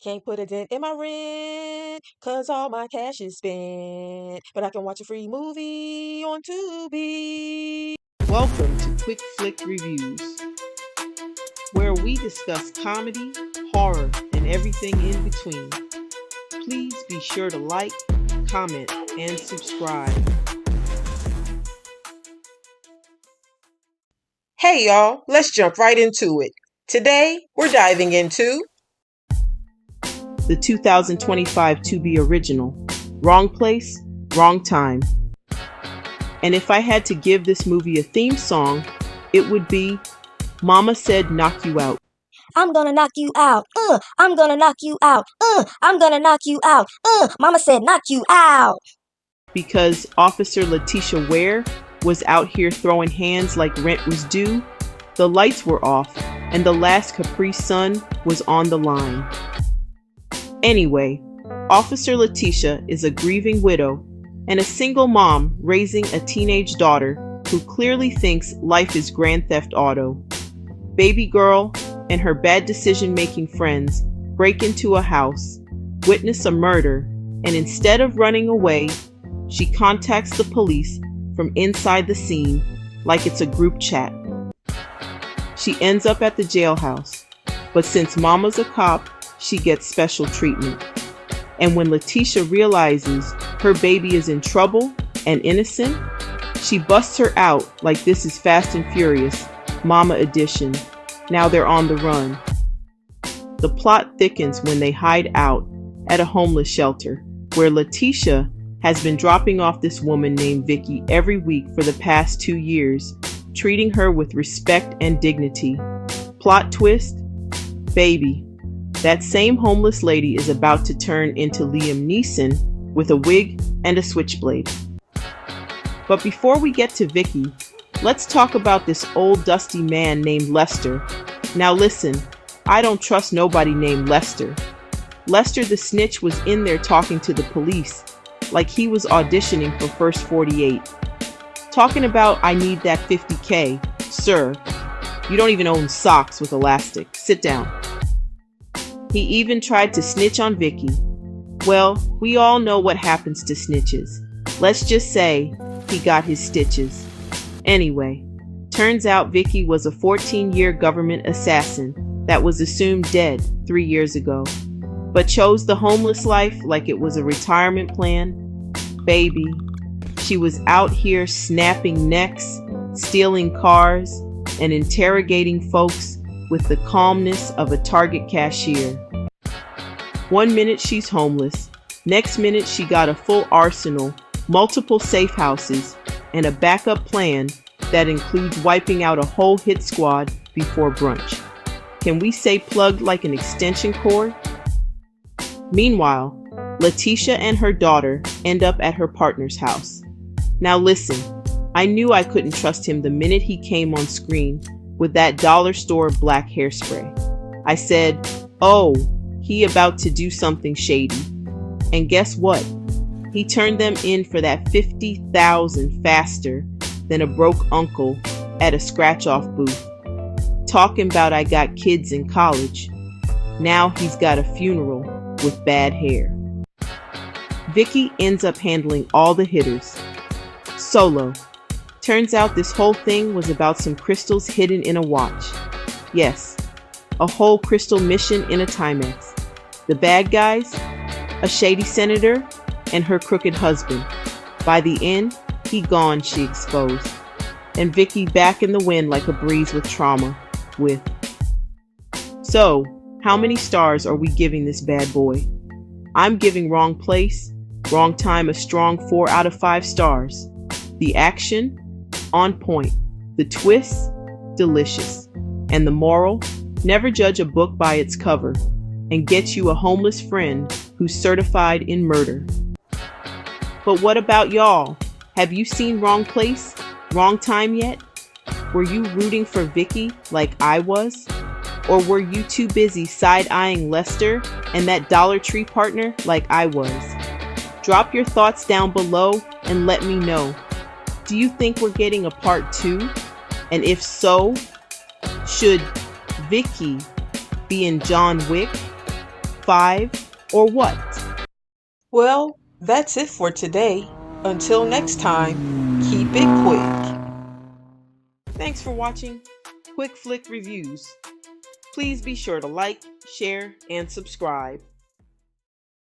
Can't put a dent in my rent, 'cause all my cash is spent. But I can watch a free movie on Tubi. Welcome to Quick Flick Reviews, where we discuss comedy, horror, and everything in between. Please be sure to like, comment, and subscribe. Hey y'all, let's jump right into it. Today, we're diving into The 2025 Tubi original, Wrong Place, Wrong Time. And if I had to give this movie a theme song, it would be Mama Said Knock You Out. I'm gonna knock you out. I'm gonna knock you out. I'm gonna knock you out. Mama said knock you out. Because Officer Letitia Ware was out here throwing hands like rent was due, the lights were off, and the last Capri Sun was on the line. Anyway, Officer Letitia is a grieving widow and a single mom raising a teenage daughter who clearly thinks life is Grand Theft Auto. Baby girl and her bad decision-making friends break into a house, witness a murder, and instead of running away, she contacts the police from inside the scene like it's a group chat. She ends up at the jailhouse, but since Mama's a cop, she gets special treatment. And when Letitia realizes her baby is in trouble and innocent, she busts her out like this is Fast and Furious, Mama Edition. Now they're on the run. The plot thickens when they hide out at a homeless shelter, where Letitia has been dropping off this woman named Vickey every week for the past 2 years, treating her with respect and dignity. Plot twist? Baby, that same homeless lady is about to turn into Liam Neeson with a wig and a switchblade. But before we get to Vickey, let's talk about this old dusty man named Lester. Now listen, I don't trust nobody named Lester. Lester the snitch was in there talking to the police, like he was auditioning for First 48. Talking about I need that 50K. Sir, you don't even own socks with elastic. Sit down. He even tried to snitch on Vickey. Well, we all know what happens to snitches. Let's just say he got his stitches. Anyway, turns out Vickey was a 14-year government assassin that was assumed dead 3 years ago, but chose the homeless life like it was a retirement plan. Baby, she was out here snapping necks, stealing cars, and interrogating folks with the calmness of a Target cashier. 1 minute she's homeless, next minute she got a full arsenal, multiple safe houses, and a backup plan that includes wiping out a whole hit squad before brunch. Can we say plugged like an extension cord? Meanwhile, Letitia and her daughter end up at her partner's house. Now listen, I knew I couldn't trust him the minute he came on screen with that dollar store black hairspray. I said, oh, he about to do something shady. And guess what? He turned them in for that $50,000 faster than a broke uncle at a scratch-off booth. Talking about I got kids in college. Now he's got a funeral with bad hair. Vickey ends up handling all the hitters. Solo. Turns out this whole thing was about some crystals hidden in a watch. Yes, a whole crystal mission in a Timex. The bad guys? A shady senator and her crooked husband. By the end, he gone, she exposed. And Vickey back in the wind like a breeze with trauma. So, how many stars are we giving this bad boy? I'm giving Wrong Place, Wrong Time a strong 4 out of 5 stars. The action? On point. The twists? Delicious. And the moral? Never judge a book by its cover, and get you a homeless friend who's certified in murder. But what about y'all? Have you seen Wrong Place, Wrong Time yet? Were you rooting for Vickey like I was? Or were you too busy side-eyeing Lester and that Dollar Tree partner like I was? Drop your thoughts down below and let me know. Do you think we're getting a part 2? And if so, should Vickey be in John Wick? 5, or what? Well, that's it for today. Until next time, keep it quick. Thanks for watching Quick Flick Reviews. Please be sure to like, share, and subscribe.